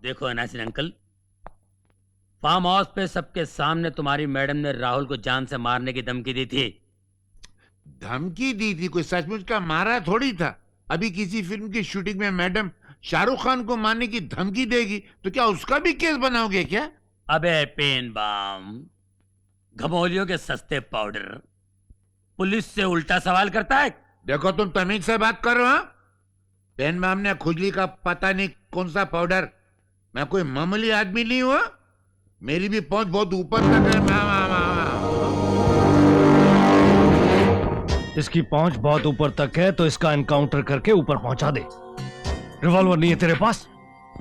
देखो Nasir uncle, farm house पे सबके सामने तुम्हारी मैडम ने राहुल को जान से मारने की धमकी दी थी। धमकी दी थी? कोई सचमुच का मारा थोड़ी था। अभी किसी फिल्म की शूटिंग में मैडम शाहरुख खान को मारने की धमकी देगी तो क्या उसका भी केस बनाओगे क्या? अबे पेन बाम, घमौलियों के सस्ते पाउडर, पुलिस से उल्टा सवाल करता है। देखो तुम तमीज से बात कर रहे हो? पेन मैम ने खुजली का पता नहीं कौन सा पाउडर। मैं कोई मामूली आदमी नहीं हुआ, मेरी भी पहुंच बहुत ऊपर तक है। इसकी पहुंच बहुत ऊपर तक है तो इसका एनकाउंटर करके ऊपर पहुंचा दे। रिवॉल्वर नहीं है तेरे पास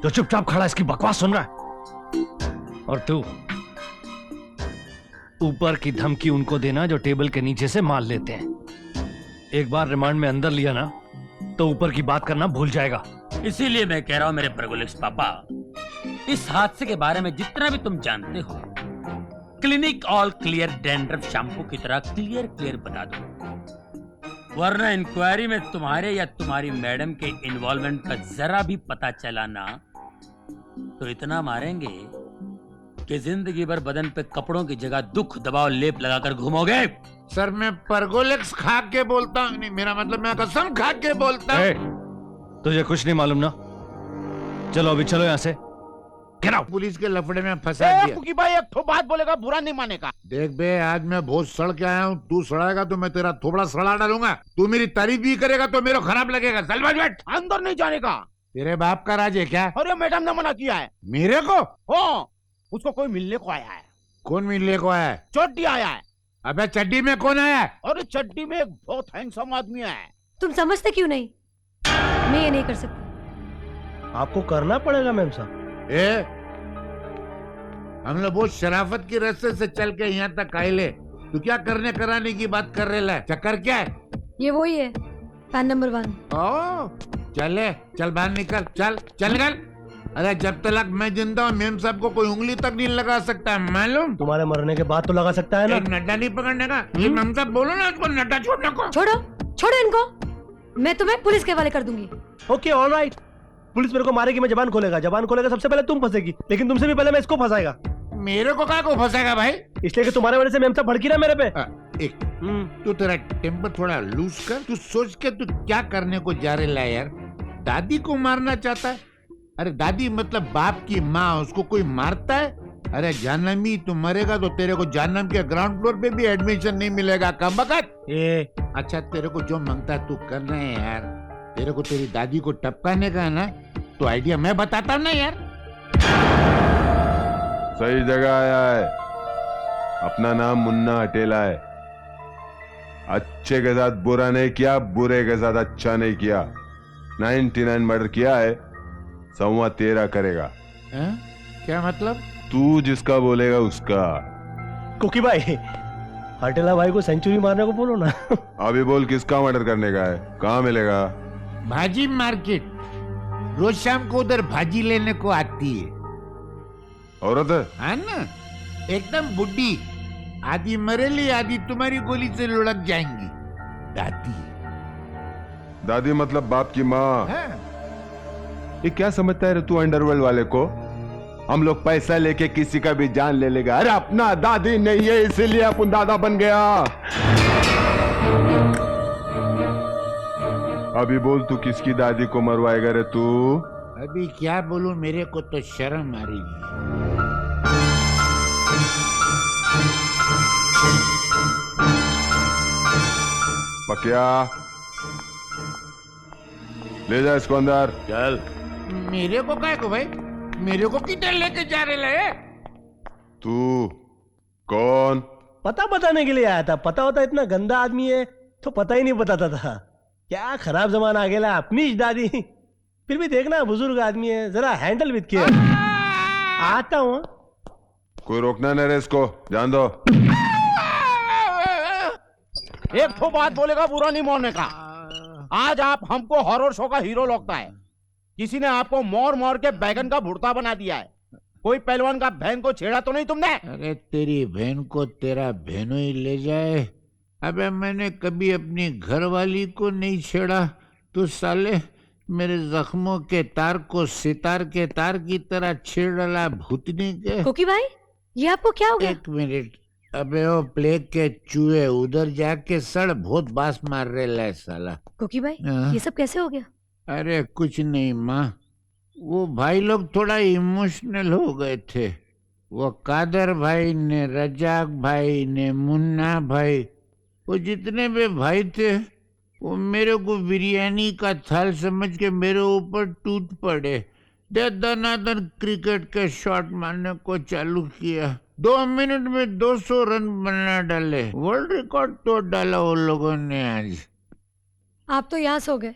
जो चुपचाप खड़ा इसकी बकवास सुन रहा है? और तू ऊपर की धमकी उनको देना जो टेबल के नीचे से मार लेते हैं। एक बार रिमांड में अंदर लिया ना तो ऊपर की बात करना भूल जाएगा। इसीलिए मैं कह रहा हूं मेरे परगोलिक्स पापा, इस हादसे के बारे में जितना भी तुम जानते हो clinic all clear dandruff shampoo की तरह क्लियर बता दो, वरना इंक्वायरी में तुम्हारे या तुम्हारी मैडम के इन्वॉल्वमेंट का जरा भी पता चला ना तो इतना मारेंगे कि जिंदगी भर बदन पे कपड़ों की जगह दुख दबाव लेप लगाकर घूमोगे। सर मैं परगोलेक्स खा के बोलता हूँ, नहीं मेरा मतलब मैं कसम खा के बोलता हूँ। तुझे कुछ नहीं मालूम ना? चलो अभी चलो यहाँ से। पुलिस के लफड़े में फंसा दिया। क्योंकि भाई एक ठो बात बोलेगा बुरा नहीं मानेगा। देख बे, आज मैं बहुत सड़ के आया हूँ, तू सड़ाएगा तो मैं तेरा थोबड़ा सड़ा डालूंगा। तू मेरी तारीफ भी करेगा तो मेरा खराब लगेगा। चल बैठ। अंदर नहीं जाने का। तेरे बाप का राज है क्या? अरे मैडम ने मना किया है। मेरे को? हाँ, उसको कोई मिलने को आया है। कौन मिलने को आया है? चड्डी आया है। अबे चड्डी में कौन आया है? अरे चड्डी में एक बहुत हैंडसम आदमी है। तुम समझते क्यों नहीं? मैं ये नहीं कर सकती। आपको करना पड़ेगा मैम साहब। हम लोग बहुत शराफत की रास्ते से चल के यहाँ तक आए ले, तू क्या करने कराने की बात कर रहे है? चक्कर क्या है? ये वही है, फैन नंबर 1। चले चल बाहर निकल, चल निकल। अरे जब तक मैं जिंदा हूँ मेम साहब को कोई उंगली तक नहीं लगा सकता है, मालूम? तुम्हारे मरने के बाद तो लगा सकता है ना। एक नड्डा नहीं पकड़ने का। ये मेम साहब बोलो ना उसको नड्डा छोड़ने को। छोड़ो इनको, मैं तुम्हें पुलिस के हवाले कर दूंगी। ओके ऑलराइट, पुलिस मेरे को मारेगी, मैं जबान खोलेगा सबसे पहले तुम फंसेगी, लेकिन तुमसे भी पहले मैं इसको फंसाएगा। मेरे को क्या को फंसेगा भाई? इसलिए कि तुम्हारे वजह से मैम साहब भड़की ना मेरे पे। एक तू तेरा टेम्पर थोड़ा लूज कर। तू सोच के तू क्या करने को जा रहा है यार? दादी को मारना चाहता है? अरे दादी मतलब बाप की माँ, उसको कोई मारता है? अरे जानवी तू मरेगा तो तेरे को जानम के ग्राउंड फ्लोर पे भी एडमिशन नहीं मिलेगा। कम बकत। अच्छा तेरे को जो मांगता है तू करना है यार। तेरे को तेरी दादी को टपकाने का है ना, तो आइडिया मैं बताता हूँ ना यार। सही जगह आया है। अपना नाम मुन्ना अटेला है। अच्छे के साथ बुरा नहीं किया, बुरे के साथ अच्छा नहीं किया। 99 मर्डर किया है, 13 करेगा। क्या मतलब? तू जिसका बोलेगा उसका। कुकी भाई, अटेला भाई को सेंचुरी मारने को बोलो ना। अभी बोल किसका मर्डर करने का है, कहाँ मिलेगा? भाजी मार्केट, रोज शाम को उधर भाजी लेने को आती है। औरत है ना, एकदम बुढ़ी, आधी मरेली आधी तुम्हारी गोली से लुढ़क जाएंगी। दादी। दादी मतलब बाप की माँ। है? ये क्या समझता है रे तू अंडरवर्ल्ड वाले को? हम लोग पैसा लेके किसी का भी जान ले लेगा। अरे अपना दादी नहीं है इसीलिए अपन दादा बन गया। अभी बोल तू किसकी दादी को मरवाएगा रे तू? अभी क्या बोलूं, मेरे को तो शर्म आ रही है। पकिया ले जा इसको अंदर। चल। मेरे को क्या को भाई? मेरे को किधर लेके जा रहे है? तू कौन? पता बताने के लिए आया था। पता होता इतना गंदा आदमी है तो पता ही नहीं बताता था। क्या खराब जमाना आ गया। अपनी दादी, फिर भी देखना बुजुर्ग आदमी है, जरा हैंडल विद केयर। आता हूँ। कोई रोकना नहीं रे इसको, जान दो। एक ठो बात बोलेगा बुरा नहीं मानने का। आज आप हमको हॉरर शो का हीरो लगता है। किसी ने आपको मार के बैगन का भुर्ता बना दिया है। कोई पहलवान का बहन को छेड़ा तो नहीं तुमने? अरे तेरी बहन को तेरा बहनों ही ले जाए। अबे मैंने कभी अपनी घरवाली को नहीं छेड़ा, तो साले मेरे जख्मों के तार को सितार के तार की तरह छेड़ डाला भूतनी के। कुकी भाई, ये आपको क्या हो गया? एक मिनट, अबे वो प्लेग के चूहे उधर जाके सड़ बहुत बास मार रहे है साला। कुकी भाई, हाँ? ये सब कैसे हो गया? अरे कुछ नहीं माँ, वो भाई लोग थोड़ा इमोशनल हो गए थे। वो कादर भाई ने, रजाक भाई ने, मुन्ना भाई, वो जितने भी भाई थे वो मेरे को बिरयानी का थाल समझ के मेरे ऊपर टूट पड़े। दनादन क्रिकेट के शॉट मारने को चालू किया। 2 मिनट में 200 रन बना डाले। वर्ल्ड रिकॉर्ड तोड़ डाला वो लोगों ने आज। आप तो यहाँ सो गए,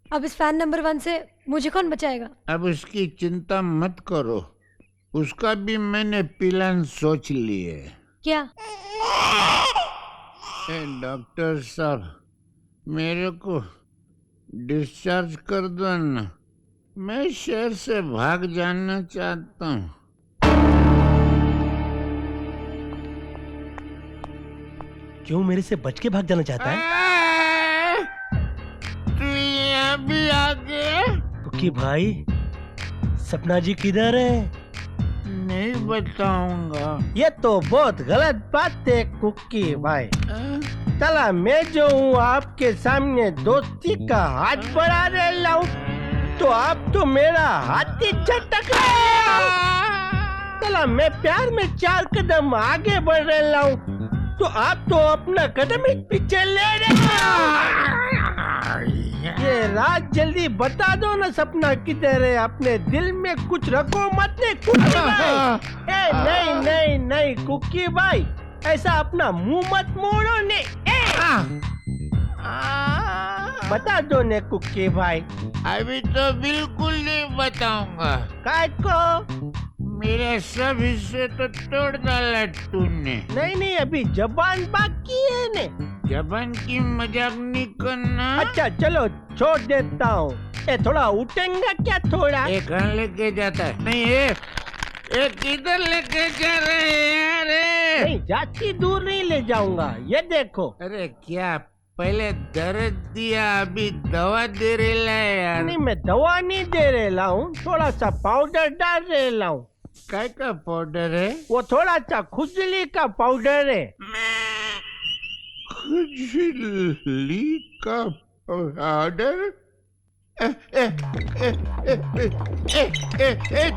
अब इस फैन नंबर 1 से मुझे कौन बचाएगा? अब उसकी चिंता मत करो, उसका भी मैंने प्लान सोच लिए। क्या? डॉक्टर साहब, मेरे को डिस्चार्ज कर दो ना, मैं शहर से भाग जाना चाहता हूँ। क्यों मेरे से बच के भाग जाना चाहता है? तू यहाँ भी आ गया? कुकी भाई, सपना जी किधर है? नहीं बताऊंगा। ये तो बहुत गलत बात है कुकी भाई। चला मैं जो हूँ आपके सामने दोस्ती का हाथ बढ़ा रहा हूँ, तो आप तो मेरा हाथ ही झटक रहे हो। चला मैं प्यार में 4 कदम आगे बढ़ रहा हूँ, तो आप तो अपना कदम ही पीछे ले रहे हो। ये रात जल्दी बता दो ना, सपना किधर है? अपने दिल में कुछ रखो मत ने कुकी भाई। नहीं नहीं नहीं कुकी भाई, ऐसा अपना मुंह मत मोड़ो ने। बता दो ने कुकी भाई। अभी तो बिल्कुल नहीं बताऊंगा। काय को? मेरे सब हिस्से तो तोड़ डाला तूने। नहीं नहीं, अभी जबान बाकी है ने। जबान की मजाक नहीं करना। अच्छा चलो छोड़ देता हूँ। ये थोड़ा उठेंगे क्या? थोड़ा कहाँ लेके जाता है? नहीं ये किधर लेके जा रहे हैं यार? नहीं, जाती दूर नहीं ले जाऊंगा, ये देखो। अरे क्या पहले दर्द दिया, अभी दवा दे रहे है यार। नहीं मैं दवा नहीं दे रहा हूँ, थोड़ा सा पाउडर डाल रहा हूँ। काय का पाउडर है? वो थोड़ा सा खुजली का पाउडर है। खुजली का पाउडर?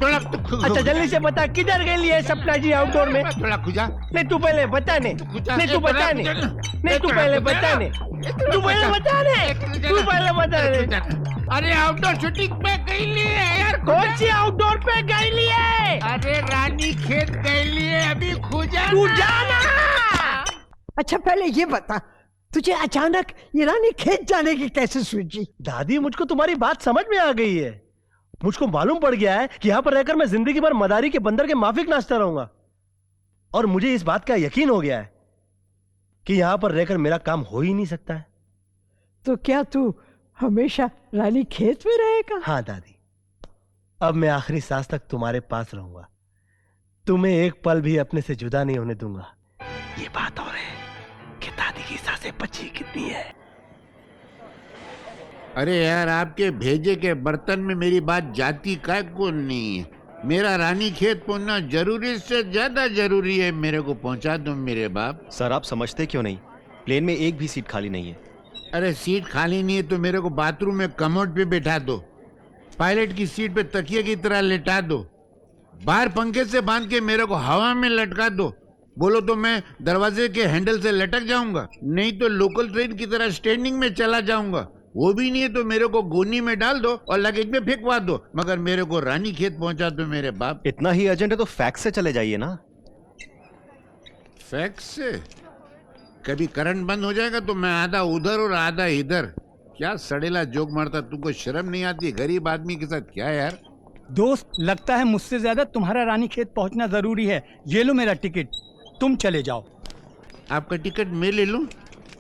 थोड़ा अच्छा जल्दी से बता, किधर गई है सपना जी आउटडोर में? थोड़ा खुजा। नहीं तू पहले बता ने। नहीं तू बता ने। नहीं तू पहले बता ने। तू पहले बता ने। तू पहले बता ने। अरे आउटडोर शूटिंग पे गई है यार। कौन सी आउटडोर पे गई है? अरे रानी खेत गई है, अभी खुजा। तू जाना। अच्छा पहले ये बता, तुझे अचानक ईरानी खेत जाने की कैसे सूझी? दादी, मुझको तुम्हारी बात समझ में आ गई है। मुझको मालूम पड़ गया है कि यहाँ पर रहकर मैं जिंदगी भर मदारी के बंदर के माफिक नाचता रहूंगा, और मुझे इस बात का यकीन हो गया है कि यहाँ पर रहकर मेरा काम हो ही नहीं सकता है। तो क्या तू हमेशा रानी खेत में रहेगा? हाँ दादी, अब मैं आखिरी सांस तक तुम्हारे पास रहूंगा, तुम्हें एक पल भी अपने से जुदा नहीं होने दूंगा। ये बात और है कि दादी की सांसें बची कितनी है। अरे यार, आपके भेजे के बर्तन में मेरी बात जाती का को नहीं है। मेरा रानी खेत पहुंचना जरूरी से ज्यादा जरूरी है। मेरे को पहुंचा दो मेरे बाप। सर आप समझते क्यों नहीं, प्लेन में एक भी सीट खाली नहीं है। अरे सीट खाली नहीं है तो मेरे को बाथरूम में कमोड पे बैठा दो, पायलट की सीट पे तकिए की तरह लेटा दो, बाहर पंखे से बांध के मेरे को हवा में लटका दो। बोलो तो मैं दरवाजे के हैंडल से लटक जाऊंगा, नहीं तो लोकल ट्रेन की तरह स्टैंडिंग में चला जाऊंगा। वो भी नहीं है तो मेरे को गोनी में डाल दो और लगेज में फेंकवा दो, मगर मेरे को रानी खेत पहुंचा दो मेरे बाप। इतना ही अर्जेंट है तो फैक्स से चले जाइए ना। फैक्स से? कभी करंट बंद हो जाएगा तो मैं आधा उधर और आधा इधर। क्या सड़ेला जोक मारता, तुमको शर्म नहीं आती गरीब आदमी के साथ? क्या यार दोस्त, लगता है मुझसे ज्यादा तुम्हारा रानी खेत पहुंचना जरूरी है। ये लो मेरा टिकट, तुम चले जाओ। आपका टिकट मैं ले लूं?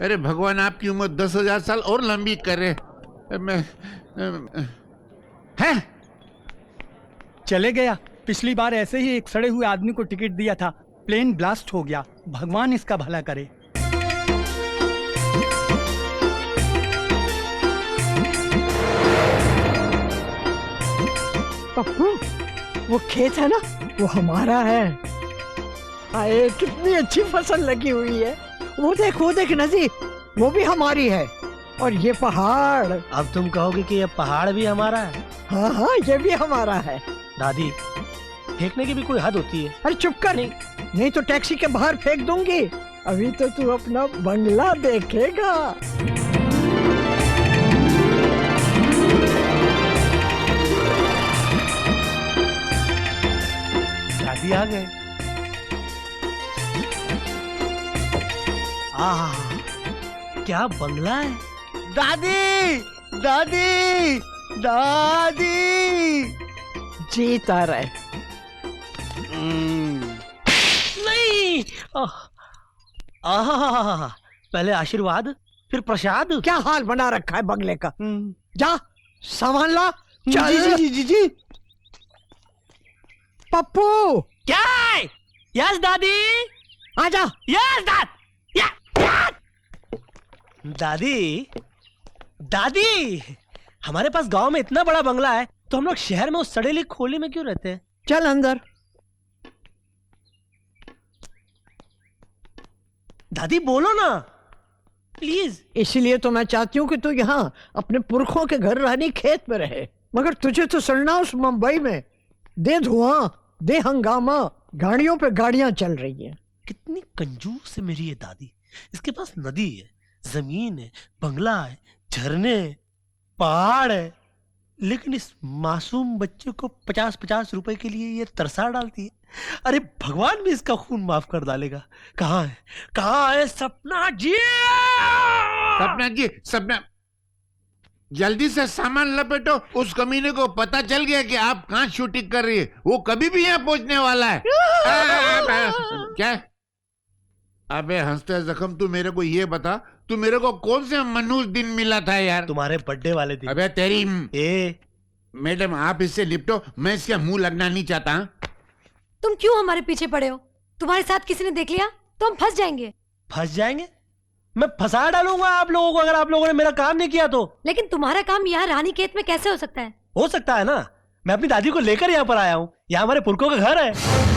अरे भगवान आपकी उम्र 10,000 साल और लंबी करे। मैं हैं? चले गया। पिछली बार ऐसे ही एक सड़े हुए आदमी को टिकट दिया था, प्लेन ब्लास्ट हो गया। भगवान इसका भला करे। पप्पू वो खेत है ना, वो हमारा है। आए कितनी अच्छी फसल लगी हुई है। वो देख नदी, वो भी हमारी है। और ये पहाड़, अब तुम कहोगे कि ये पहाड़ भी हमारा है? हाँ हाँ ये भी हमारा है। दादी, फेंकने की भी कोई हद होती है। अरे चुप कर, नहीं तो टैक्सी के बाहर फेंक दूंगी। अभी तो तू अपना बंगला देखेगा। दादी आ गए। आह, क्या बंगला है। दादी दादी दादी। जीत आ रहा है। नहीं। आह, पहले आशीर्वाद फिर प्रसाद। क्या हाल बना रखा है बंगले का। जा सामान ला। चल। जी जी जी। पप्पू क्या? यस दादी। आजा। यस दादी। दादी, हमारे पास गांव में इतना बड़ा बंगला है, तो हम लोग शहर में उस सड़ेली खोली में क्यों रहते हैं? चल अंदर। दादी बोलो ना प्लीज। इसलिए तो मैं चाहती हूँ कि तू यहाँ अपने पुरखों के घर रानी खेत में रहे, मगर तुझे तो सड़ना उस मुंबई में। दे धुआं, दे हंगामा, गाड़ियों पे गाड़ियां चल रही हैं। कितनी कंजूस है मेरी ये दादी। इसके पास नदी है, जमीन है, बंगला है, झरने है, पहाड़ है, लेकिन इस मासूम बच्चे को 50-50 रुपए के लिए ये तरसा डालती है। अरे भगवान भी इसका खून माफ कर डालेगा। कहाँ है सपना जी? सपना जल्दी से सामान लपेटो। उस कमीने को पता चल गया कि आप कहाँ शूटिंग कर रही है। वो कभी भी यहाँ पहुंचने वाला है। क्या? अबे हंसते जख्म, तू मेरे को ये बता, तू मेरे को कौन से मनहूस दिन मिला था यार? तुम्हारे बर्थडे वाले दिन। अबे तेरी ए मैडम, आप इससे लिपटो, मैं इसका मुंह लगना नहीं चाहता। तुम क्यों हमारे पीछे पड़े हो? तुम्हारे साथ किसी ने देख लिया तो हम फंस जाएंगे। फंस जाएंगे? मैं फंसा डालूंगा आप लोगों को अगर आप लोगों ने मेरा काम नहीं किया तो। लेकिन तुम्हारा काम यहाँ रानी खेत में कैसे हो सकता है? हो सकता है ना, मैं अपनी दादी को लेकर यहाँ पर आया हूँ। यहाँ हमारे पुरखों का घर है।